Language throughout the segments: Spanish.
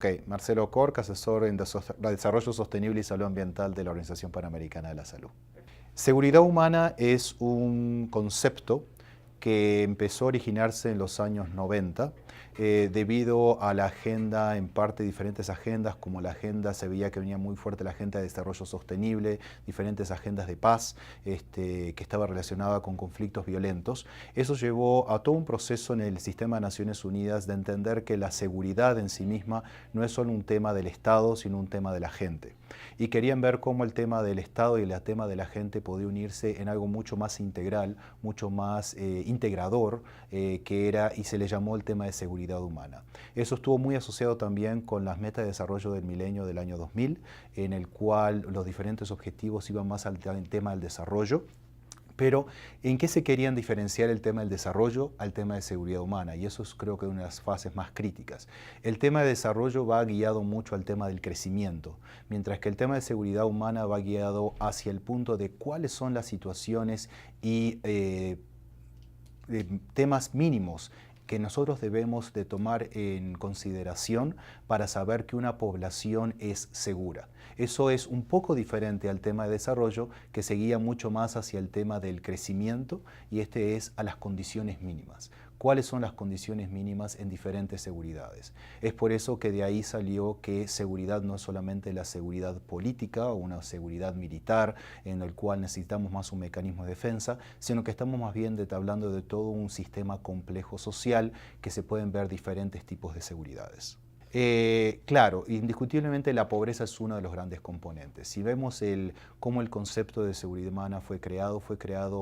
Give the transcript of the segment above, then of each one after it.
Ok, Marcelo Corc, asesor en Desarrollo Sostenible y Salud Ambiental de la Organización Panamericana de la Salud. Seguridad humana es un concepto que empezó a originarse en los años 90 debido a la agenda, en parte diferentes agendas, como la agenda, se veía que venía muy fuerte la agenda de desarrollo sostenible, diferentes agendas de paz que estaba relacionada con conflictos violentos. Eso llevó a todo un proceso en el sistema de Naciones Unidas de entender que la seguridad en sí misma no es solo un tema del Estado, sino un tema de la gente. Y querían ver cómo el tema del Estado y el tema de la gente podía unirse en algo mucho más integral, mucho más integrador, que era, y se le llamó el tema de seguridad humana. Eso estuvo muy asociado también con las metas de desarrollo del milenio del año 2000, en el cual los diferentes objetivos iban más al tema del desarrollo. Pero, ¿en qué se querían diferenciar el tema del desarrollo al tema de seguridad humana? Y eso es, creo que, una de las fases más críticas. El tema de desarrollo va guiado mucho al tema del crecimiento, mientras que el tema de seguridad humana va guiado hacia el punto de cuáles son las situaciones y temas mínimos que nosotros debemos de tomar en consideración para saber que una población es segura. Eso es un poco diferente al tema de desarrollo, que se guía mucho más hacia el tema del crecimiento, y este es a las condiciones mínimas. ¿Cuáles son las condiciones mínimas en diferentes seguridades? Es por eso que de ahí salió que seguridad no es solamente la seguridad política o una seguridad militar en el cual necesitamos más un mecanismo de defensa, sino que estamos más bien hablando de todo un sistema complejo social que se pueden ver diferentes tipos de seguridades. Claro, indiscutiblemente la pobreza es uno de los grandes componentes. Si vemos cómo el concepto de seguridad humana fue creado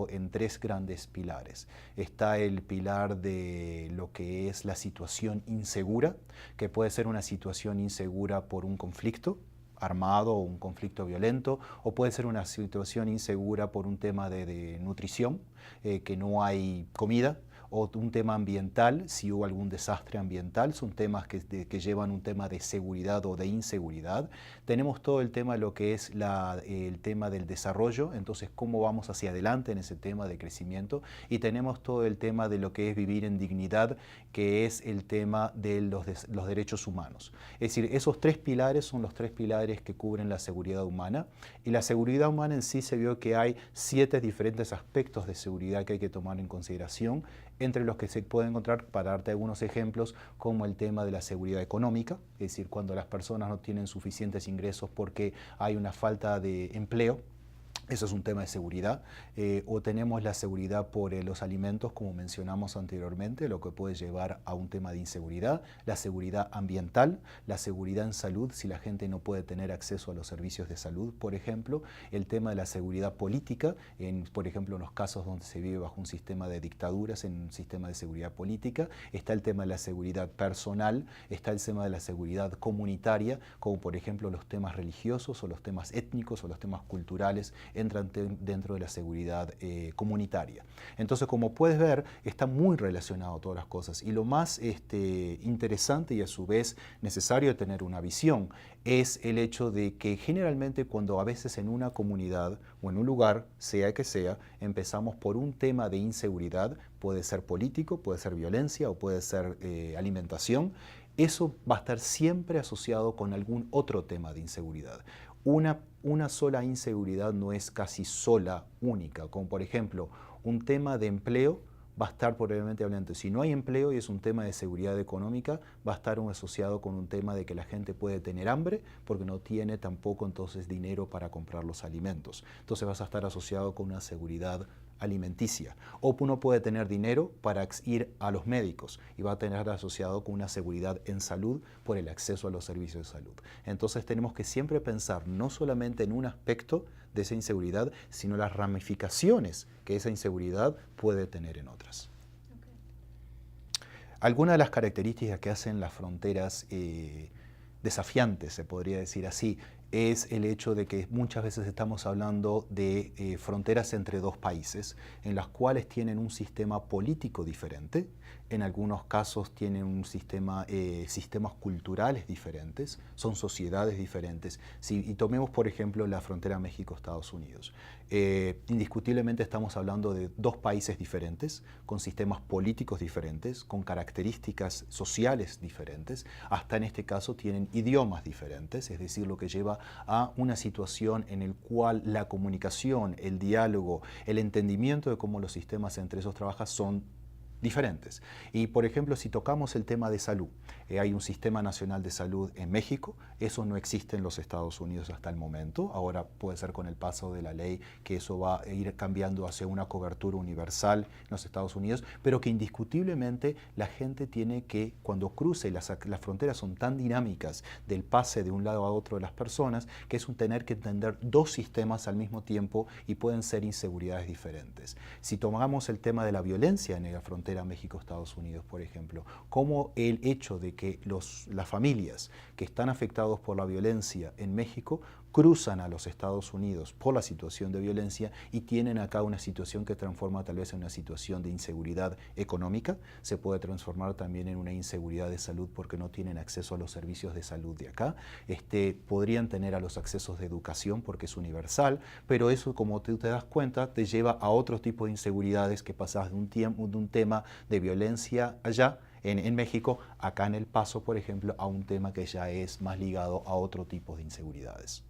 en tres grandes pilares. Está el pilar de lo que es la situación insegura, que puede ser una situación insegura por un conflicto armado o un conflicto violento, o puede ser una situación insegura por un tema de nutrición, que no hay comida, o un tema ambiental, si hubo algún desastre ambiental, son temas que llevan un tema de seguridad o de inseguridad. Tenemos todo el tema de lo que es el tema del desarrollo, entonces cómo vamos hacia adelante en ese tema de crecimiento, y tenemos todo el tema de lo que es vivir en dignidad, que es el tema de los derechos humanos. Es decir, esos tres pilares son los tres pilares que cubren la seguridad humana, y la seguridad humana en sí se vio que hay 7 diferentes aspectos de seguridad que hay que tomar en consideración, entre los que se puede encontrar, para darte algunos ejemplos, como el tema de la seguridad económica, es decir, cuando las personas no tienen suficientes ingresos porque hay una falta de empleo. Eso es un tema de seguridad. O tenemos la seguridad por los alimentos, como mencionamos anteriormente, lo que puede llevar a un tema de inseguridad. La seguridad ambiental, la seguridad en salud, si la gente no puede tener acceso a los servicios de salud, por ejemplo. El tema de la seguridad política, por ejemplo, en los casos donde se vive bajo un sistema de dictaduras, en un sistema de seguridad política. Está el tema de la seguridad personal, está el tema de la seguridad comunitaria, como por ejemplo los temas religiosos o los temas étnicos o los temas culturales, entran dentro de la seguridad comunitaria. Entonces, como puedes ver, está muy relacionado a todas las cosas, y lo más interesante y a su vez necesario de tener una visión es el hecho de que generalmente cuando a veces en una comunidad o en un lugar, sea que sea, empezamos por un tema de inseguridad, puede ser político, puede ser violencia o puede ser alimentación, eso va a estar siempre asociado con algún otro tema de inseguridad. Una sola inseguridad no es casi sola, única, como por ejemplo un tema de empleo va a estar probablemente hablando. Si no hay empleo y es un tema de seguridad económica, va a estar asociado con un tema de que la gente puede tener hambre porque no tiene tampoco entonces dinero para comprar los alimentos. Entonces vas a estar asociado con una seguridad alimenticia. O uno puede tener dinero para ir a los médicos y va a tener asociado con una seguridad en salud por el acceso a los servicios de salud. Entonces tenemos que siempre pensar no solamente en un aspecto de esa inseguridad, sino las ramificaciones que esa inseguridad puede tener en otras. Algunas de las características que hacen las fronteras desafiantes, se podría decir así, es el hecho de que muchas veces estamos hablando de fronteras entre dos países en las cuales tienen un sistema político diferente, en algunos casos tienen un sistemas culturales diferentes, son sociedades diferentes. Y tomemos, por ejemplo, la frontera México-Estados Unidos. Indiscutiblemente estamos hablando de dos países diferentes, con sistemas políticos diferentes, con características sociales diferentes, hasta en este caso tienen idiomas diferentes, es decir, lo que lleva a una situación en la cual la comunicación, el diálogo, el entendimiento de cómo los sistemas entre esos trabajan son diferentes. Y por ejemplo, si tocamos el tema de salud, hay un sistema nacional de salud en México, eso no existe en los Estados Unidos hasta el momento, ahora puede ser con el paso de la ley que eso va a ir cambiando hacia una cobertura universal en los Estados Unidos, pero que indiscutiblemente la gente tiene que, cuando cruce, las fronteras son tan dinámicas del pase de un lado a otro de las personas, que es un tener que entender dos sistemas al mismo tiempo y pueden ser inseguridades diferentes. Si tomamos el tema de la violencia en la frontera México-Estados Unidos, por ejemplo, como el hecho de que las familias que están afectados por la violencia en México cruzan a los Estados Unidos por la situación de violencia y tienen acá una situación que transforma tal vez en una situación de inseguridad económica, se puede transformar también en una inseguridad de salud porque no tienen acceso a los servicios de salud de acá, podrían tener a los accesos de educación porque es universal, pero eso, como tú te das cuenta, te lleva a otro tipo de inseguridades que pasas de un tema de violencia allá en México, acá en El Paso, por ejemplo, a un tema que ya es más ligado a otro tipo de inseguridades.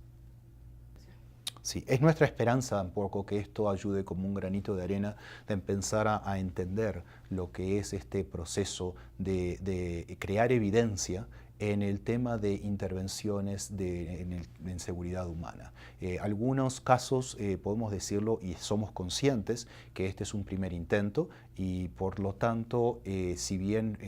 Sí, es nuestra esperanza un poco que esto ayude como un granito de arena de empezar a entender lo que es este proceso de crear evidencia en el tema de intervenciones en seguridad humana. Algunos casos, podemos decirlo, y somos conscientes que este es un primer intento y por lo tanto, si bien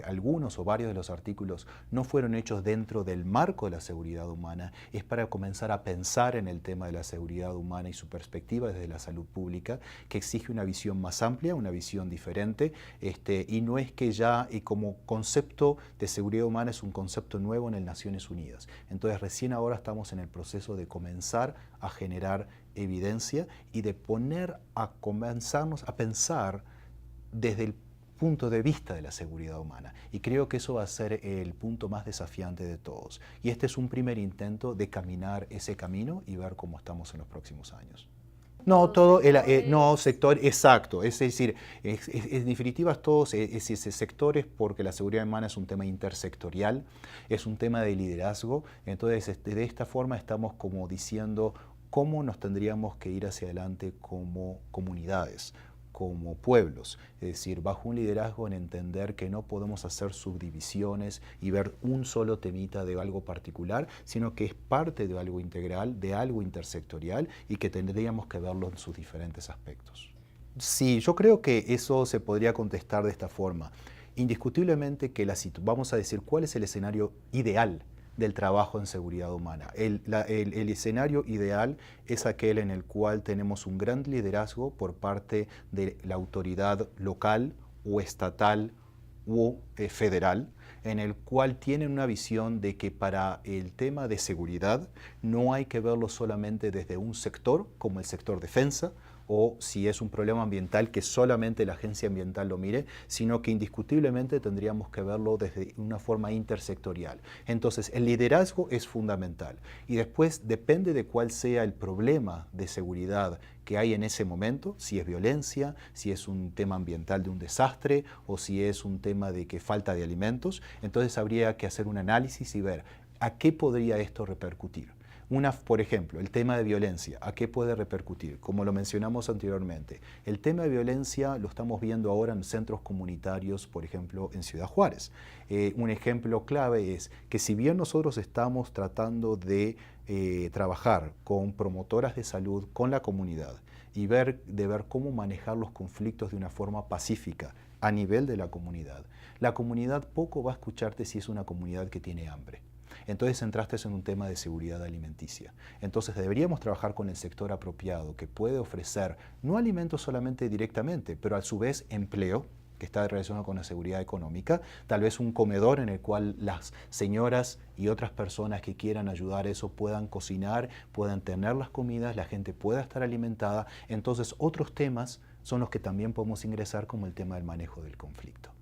algunos o varios de los artículos no fueron hechos dentro del marco de la seguridad humana, es para comenzar a pensar en el tema de la seguridad humana y su perspectiva desde la salud pública, que exige una visión más amplia, una visión diferente, y no es que ya como concepto de seguridad humana es un concepto nuevo en las Naciones Unidas. Entonces recién ahora estamos en el proceso de comenzar a generar evidencia y de comenzarnos a pensar desde el punto de vista de la seguridad humana. Y creo que eso va a ser el punto más desafiante de todos. Y este es un primer intento de caminar ese camino y ver cómo estamos en los próximos años. No, no, sector, exacto, es decir, en definitiva todos sectores porque la seguridad humana es un tema intersectorial, es un tema de liderazgo, entonces de esta forma estamos como diciendo cómo nos tendríamos que ir hacia adelante como comunidades, como pueblos, es decir, bajo un liderazgo en entender que no podemos hacer subdivisiones y ver un solo temita de algo particular, sino que es parte de algo integral, de algo intersectorial y que tendríamos que verlo en sus diferentes aspectos. Sí, yo creo que eso se podría contestar de esta forma. Indiscutiblemente que vamos a decir cuál es el escenario ideal del trabajo en seguridad humana. El escenario ideal es aquel en el cual tenemos un gran liderazgo por parte de la autoridad local o estatal o federal, en el cual tienen una visión de que para el tema de seguridad no hay que verlo solamente desde un sector, como el sector defensa, o si es un problema ambiental que solamente la agencia ambiental lo mire, sino que indiscutiblemente tendríamos que verlo desde una forma intersectorial. Entonces, el liderazgo es fundamental y después depende de cuál sea el problema de seguridad que hay en ese momento, si es violencia, si es un tema ambiental de un desastre o si es un tema de que falta de alimentos, entonces habría que hacer un análisis y ver a qué podría esto repercutir. Por ejemplo, el tema de violencia, ¿a qué puede repercutir? Como lo mencionamos anteriormente, el tema de violencia lo estamos viendo ahora en centros comunitarios, por ejemplo, en Ciudad Juárez. Un ejemplo clave es que si bien nosotros estamos tratando de trabajar con promotoras de salud, con la comunidad, y de ver cómo manejar los conflictos de una forma pacífica a nivel de la comunidad poco va a escucharte si es una comunidad que tiene hambre. Entonces entraste en un tema de seguridad alimenticia. Entonces deberíamos trabajar con el sector apropiado que puede ofrecer no alimentos solamente directamente, pero a su vez empleo, que está relacionado con la seguridad económica, tal vez un comedor en el cual las señoras y otras personas que quieran ayudar a eso puedan cocinar, puedan tener las comidas, la gente pueda estar alimentada. Entonces otros temas son los que también podemos ingresar como el tema del manejo del conflicto.